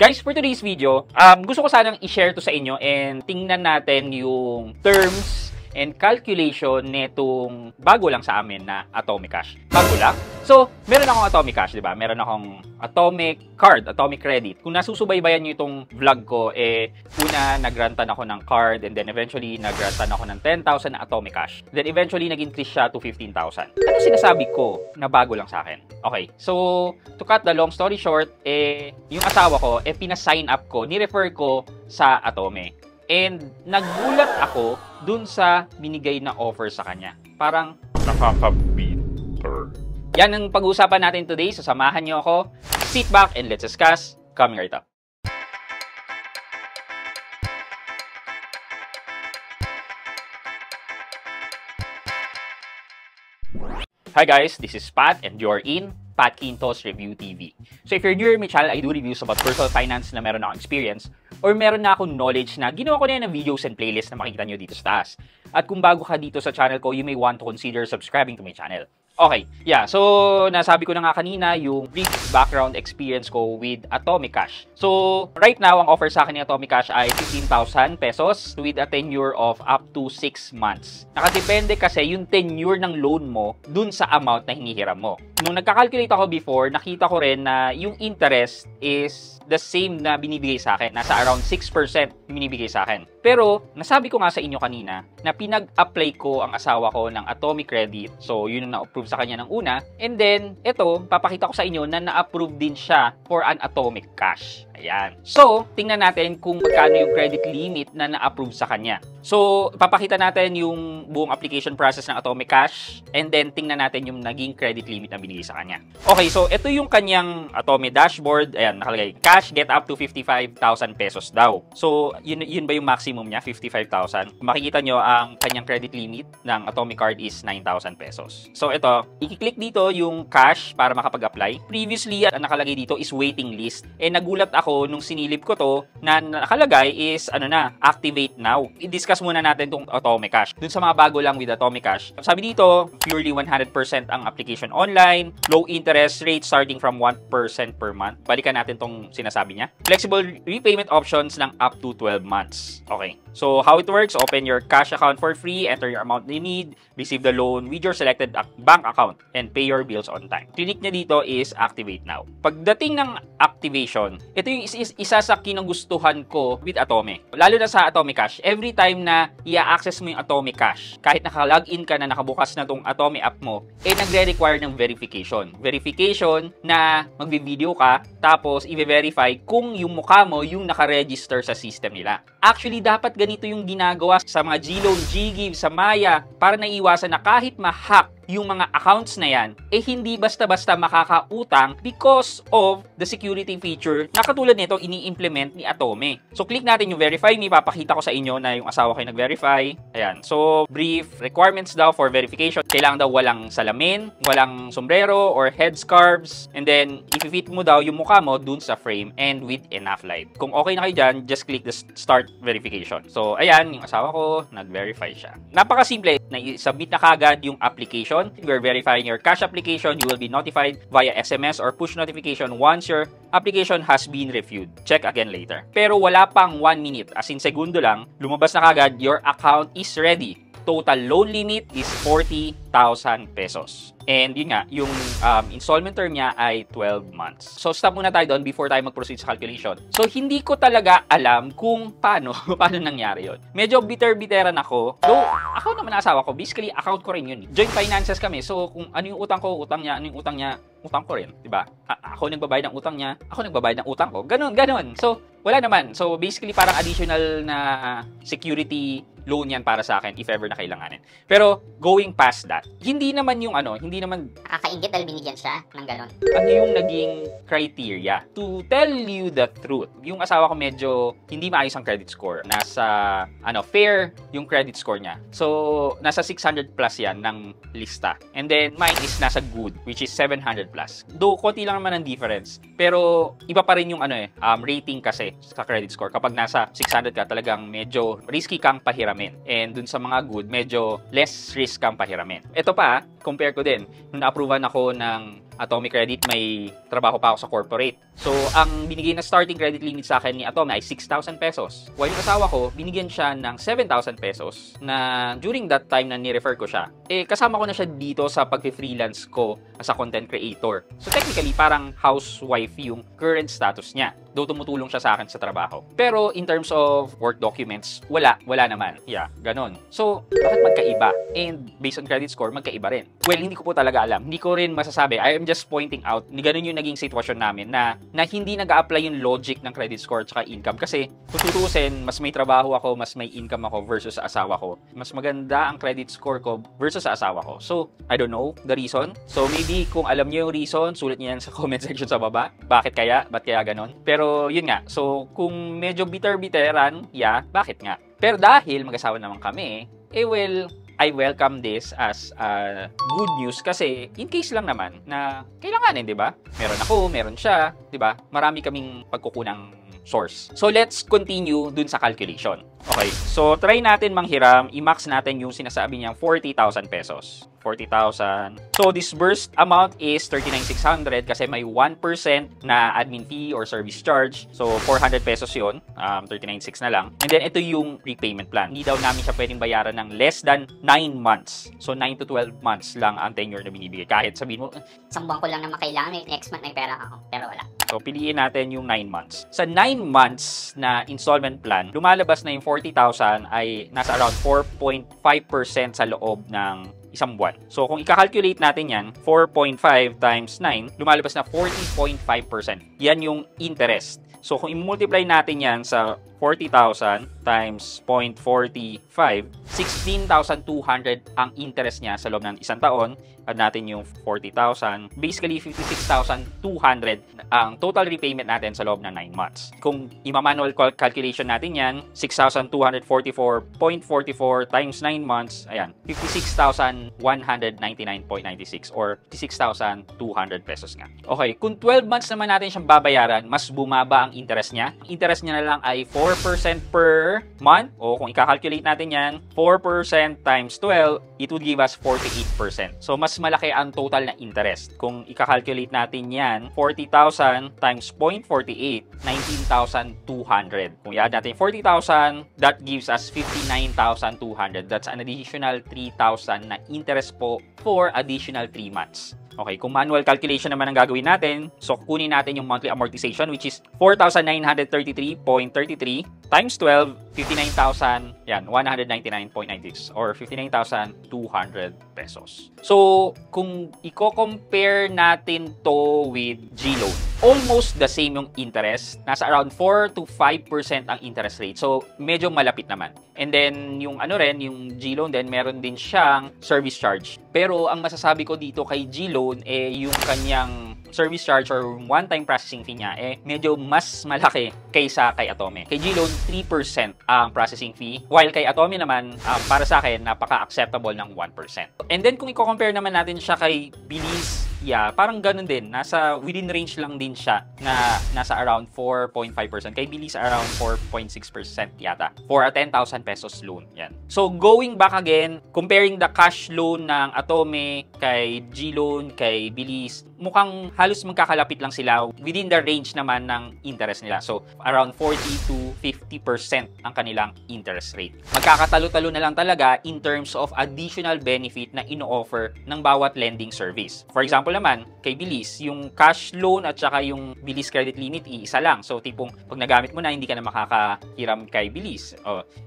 Guys, for today's video, gusto ko sanang i-share to sa inyo and tingnan natin yung terms and calculation netong bago lang sa amin na Atomic Cash. Bago lang? So, meron akong Atomic Cash, di ba? Meron akong Atomic Card, Atomic Credit. Kung nasusubaybayan nyo itong vlog ko, una, nagrantan ako ng card and then eventually, nagrantan ako ng 10,000 na Atomic Cash. Then eventually, nag-increase siya to 15,000. Ano sinasabi ko na bago lang sa akin? Okay, so, to cut the long story short, yung asawa ko, pina-sign up ko, ni-refer ko sa Atome. And nagulat ako dun sa binigay na offer sa kanya. Parang nakaka-bitter. Yan ang pag-uusapan natin today. So samahan nyo ako. Sit back and let's discuss. Coming right up. Hi guys, this is Pat and you're in Pat Quintos Review TV. So if you're new to my channel, I do reviews about personal finance na meron akong experience or meron na akong knowledge na ginawa ko na yan ng videos and playlist na makikita nyo dito sa taas. At kung bago ka dito sa channel ko, you may want to consider subscribing to my channel. Okay, yeah. So, nasabi ko na nga kanina yung brief background experience ko with Atomic Cash. So, right now, ang offer sa akin ni Atomic Cash ay 15,000 pesos with a tenure of up to 6 months. Nakadepende kasi yung tenure ng loan mo dun sa amount na hinihiram mo. Nung nagka-calculate ako before, nakita ko rin na yung interest is the same na binibigay sa akin. Nasa around 6% yung binibigay sa akin. Pero, nasabi ko nga sa inyo kanina na pinag-apply ko ang asawa ko ng Atomic Credit. So, yun ang na-approve sa kanya ng una. And then, ito, papakita ko sa inyo na na-approve din siya for an Atomic Cash. Ayan. So, tingnan natin kung magkano yung credit limit na na-approve sa kanya. So, papakita natin yung buong application process ng Atomic Cash and then tingnan natin yung naging credit limit na binigay sa kanya. Okay, so ito yung kanyang Atomic dashboard. Ayan, nakalagay, cash get up to 55,000 pesos daw. So, yun ba yung maximum niya? 55,000. Makikita nyo, ang kanyang credit limit ng Atomic card is 9,000 pesos. So, ito, i-click dito yung cash para makapag-apply. Previously, ang nakalagay dito is waiting list. Nagulat ako nung sinilip ko to na nakalagay is activate now. I-discuss muna natin itong Atomic Cash. Dun sa mga bago lang with Atomic Cash, sabi dito, purely 100% ang application online, low interest rate starting from 1% per month. Balikan natin tong sinasabi niya. Flexible repayment options ng up to 12 months. Okay. So, how it works, open your cash account for free, enter your amount you need, receive the loan with your selected bank account, and pay your bills on time. Click niya dito is activate now. Pagdating ng activation, ito yung isa sa kinagustuhan ko with Atome. Lalo na sa Atomic Cash, every time na i-access mo yung Atomic Cash, kahit naka-login ka na, nakabukas na tong Atome app mo, nagre-require ng verification. Verification na magbi-video ka, tapos i-verify kung yung mukha mo yung naka-register sa system nila. Actually, dapat ganito yung ginagawa sa mga GLoan, GGive, sa Maya para naiwasan na kahit ma-hack yung mga accounts na yan, hindi basta-basta makakautang because of the security feature na katulad nito ini-implement ni Atome. So, click natin yung verify me. Papakita ko sa inyo na yung asawa ko yung nag-verify. Ayan. So, brief requirements daw for verification. Kailangan daw walang salamin, walang sombrero or headscarves. And then, i-fit mo daw yung mukha mo dun sa frame and with enough light. Kung okay na kayo dyan, just click the start verification. So, ayan, yung asawa ko, nag-verify siya. Napakasimple. Na-submit na kagad yung application. We're verifying your cash application. You will be notified via SMS or push notification once your application has been reviewed. Check again later. Pero wala pang 1 minute, as in segundo lang, lumabas na kagad, your account is ready. Total loan limit is 40,000 pesos. And yun nga, yung installment term niya ay 12 months. So, stop muna tayo doon before tayo mag-proceed sa calculation. So, hindi ko talaga alam kung paano nangyari yun. Medyo bitter-bitteran ako. Though, ako naman asawa ko, basically, account ko rin yun. Joint finances kami. So, kung ano yung utang ko, utang niya. Ano yung utang niya, utang ko rin. Diba? Ako nagbabayad ng utang niya, ako nagbabayad ng utang ko. Ganon. So, wala naman. So, basically, parang additional na security loan yan para sa akin if ever na kailanganin. Pero, going past that, hindi naman yung hindi naman nakakaingit dahil binigyan siya ng ganon. Ano yung naging criteria? To tell you the truth, yung asawa ko medyo hindi maayos ang credit score. Nasa, fair yung credit score niya. So, nasa 600 plus yan ng lista. And then, mine is nasa good, which is 700 plus. Though, konti lang naman ang difference. Pero, iba pa rin yung rating kasi sa credit score. Kapag nasa 600 ka, talagang medyo risky kang pahiramin. And dun sa mga good, medyo less risk kang pahiramin. Ito pa, compare ko din. Nung na-approvean ako ng Atomic Credit, may trabaho pa ako sa corporate. So, ang binigay na starting credit limit sa akin ni Atomic ay 6,000 pesos. While yung asawa ko, binigyan siya ng 7,000 pesos na during that time na ni-refer ko siya, kasama ko na siya dito sa pag-freelance ko as a content creator. So, technically, parang housewife yung current status niya. Though tumutulong siya sa akin sa trabaho. Pero in terms of work documents, wala naman. Yeah, ganon. So, bakit magkaiba? And based on credit score, magkaiba rin. Well, hindi ko po talaga alam. Hindi ko rin masasabi. I am just pointing out, ganon yung naging sitwasyon namin na hindi nag-a-apply yung logic ng credit score at income. Kasi, tututusin, mas may trabaho ako, mas may income ako versus sa asawa ko. Mas maganda ang credit score ko versus sa asawa ko. So, I don't know the reason. So, maybe kung alam niyo yung reason, sulat niyo yan sa comment section sa baba. Bakit kaya? Ba't kaya ganon? Pero, yun nga. So, kung medyo bitter-bitteran, yeah, bakit nga? Pero dahil mag-asawa naman kami, well, I welcome this as good news kasi in case lang naman na kailanganin, di ba? Meron ako, meron siya, di ba? Marami kaming pagkukunang source. So, let's continue dun sa calculation. Okay, so try natin manghiram, i-max natin yung sinasabi niyang 40,000 pesos. 40,000. So, disbursed amount is 39,600 kasi may 1% na admin fee or service charge. So, 400 pesos yun. 39,600 na lang. And then, ito yung repayment plan. Hindi daw namin siya pwedeng bayaran ng less than 9 months. So, 9 to 12 months lang ang tenure na binibigay. Kahit sabihin mo, Isang buwan ko lang na makailangan, next month may pera ako. Pero wala. so, piliin natin yung 9 months. Sa 9 months na installment plan, lumalabas na yung 40,000 ay nasa around 4.5% sa loob ng isang buwan. So, kung i-calculate natin yan, 4.5 times 9, lumalabas na 40.5%. Yan yung interest. So, kung i-multiply natin yan sa 40,000 times 0.45, 16,200 ang interest niya sa loob ng isang taon. Add natin yung 40,000. Basically, 56,200 ang total repayment natin sa loob ng 9 months. Kung ima-manual calculation natin yan, 6,244.44 times 9 months, ayan, 56,199.96 or 56,200 pesos nga. Okay, kung 12 months naman natin siyang babayaran, mas bumaba ang interest niya. Interest niya na lang ay 4% per month. O kung i-calculate natin yan, 4% times 12, it would give us 48%. So, mas malaki ang total na interest. Kung i-calculate natin yan, 40,000 times 0.48, 19,200. Kung i-add natin 40,000, that gives us 59,200. That's an additional 3,000 na interest po for additional 3 months. Okay, kung manual calculation naman ang gagawin natin, so kunin natin yung monthly amortization which is 4,933.33 times 12, 59,000, yan, 199.96 or 59,200 pesos. So, kung i-compare natin to with G-Loan, almost the same yung interest. Nasa around 4 to 5% ang interest rate. So, medyo malapit naman. And then, yung yung G-Loan din, meron din siyang service charge. Pero, ang masasabi ko dito kay G-Loan, yung kanyang service charge or one-time processing fee niya, medyo mas malaki kaysa kay Atome. Kay G-Loan, 3% ang processing fee. While kay Atome naman, para sa akin, napaka-acceptable ng 1%. And then, kung i-compare naman natin siya kay Bilis, yeah, parang ganun din. Nasa within range lang din siya na nasa around 4.5%. Kay Bilis, around 4.6% yata for a 10,000 pesos loan. Yan. So, going back again, comparing the cash loan ng Atome kay G-Loan, kay Bilis, mukhang halos magkakalapit lang sila within the range naman ng interest nila. So, around 40 to 50% ang kanilang interest rate. Magkakatalo-talo na lang talaga in terms of additional benefit na ino-offer ng bawat lending service. For example naman, kay Bilis, yung cash loan at saka yung Bilis credit limit, iisa lang. So, tipong pag nagamit mo na, hindi ka na makakahiram kay Bilis.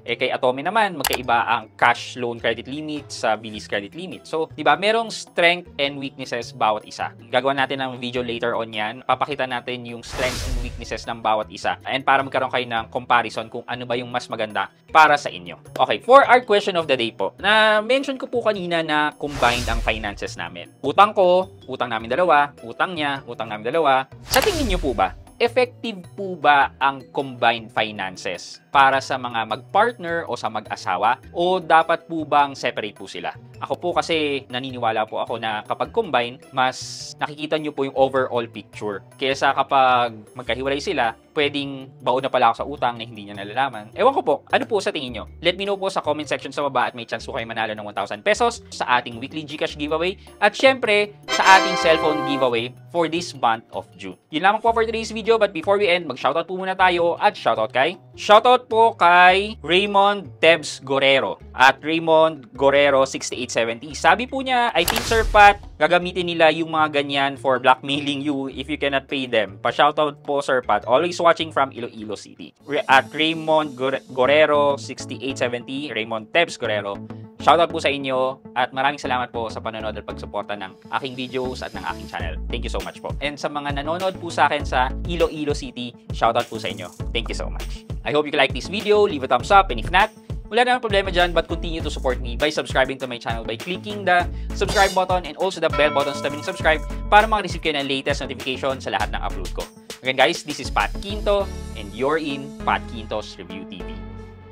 Kay Atome naman, magkaiba ang cash loan credit limit sa Bilis credit limit. So, di ba, merong strength and weaknesses bawat isa. Gagawa natin ng video later on yan. Papakita natin yung strengths and weaknesses ng bawat isa. And para magkaroon kayo ng comparison kung ano ba yung mas maganda para sa inyo. Okay, for our question of the day po, na-mention ko po kanina na combined ang finances namin. Utang ko, utang namin dalawa, utang niya, utang namin dalawa. Sa tingin niyo po ba, effective po ba ang combined finances para sa mga mag-partner o sa mag-asawa? O dapat po bang separate po sila? Ako po kasi naniniwala po ako na kapag combine, mas nakikita nyo po yung overall picture. Kaysa kapag magkahiwalay sila, pwedeng baon na pala ako sa utang na hindi niya nalalaman. Ewan ko po, ano po sa tingin nyo? Let me know po sa comment section sa baba at may chance po kayo manalo ng 1,000 pesos sa ating weekly GCash giveaway at syempre sa ating cellphone giveaway for this month of June. Yun lamang po for today's video, but before we end, mag-shoutout po muna tayo at shoutout po kay Raymond Tebs Gorero at Raymond Gorero 6870. Sabi po niya, I think Sir Pat, gagamitin nila yung mga ganyan for blackmailing you if you cannot pay them. Pa-shoutout po Sir Pat. Always watching from Iloilo City. At Raymond Gorero 6870, Raymond Tebs Gorero. Shoutout po sa inyo at maraming salamat po sa panonood at pagsuporta ng aking videos at ng aking channel. Thank you so much po. And sa mga nanonood po sa akin sa Iloilo City, shoutout po sa inyo. Thank you so much. I hope you like this video. Leave a thumbs up, and if not, wala namang problema dyan, but continue to support me by subscribing to my channel by clicking the subscribe button and also the bell button sa tabing subscribe para makareceive kayo ng latest notification sa lahat ng upload ko. Again guys, this is Pat Quinto and you're in Pat Quinto's Review TV.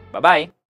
Bye-bye!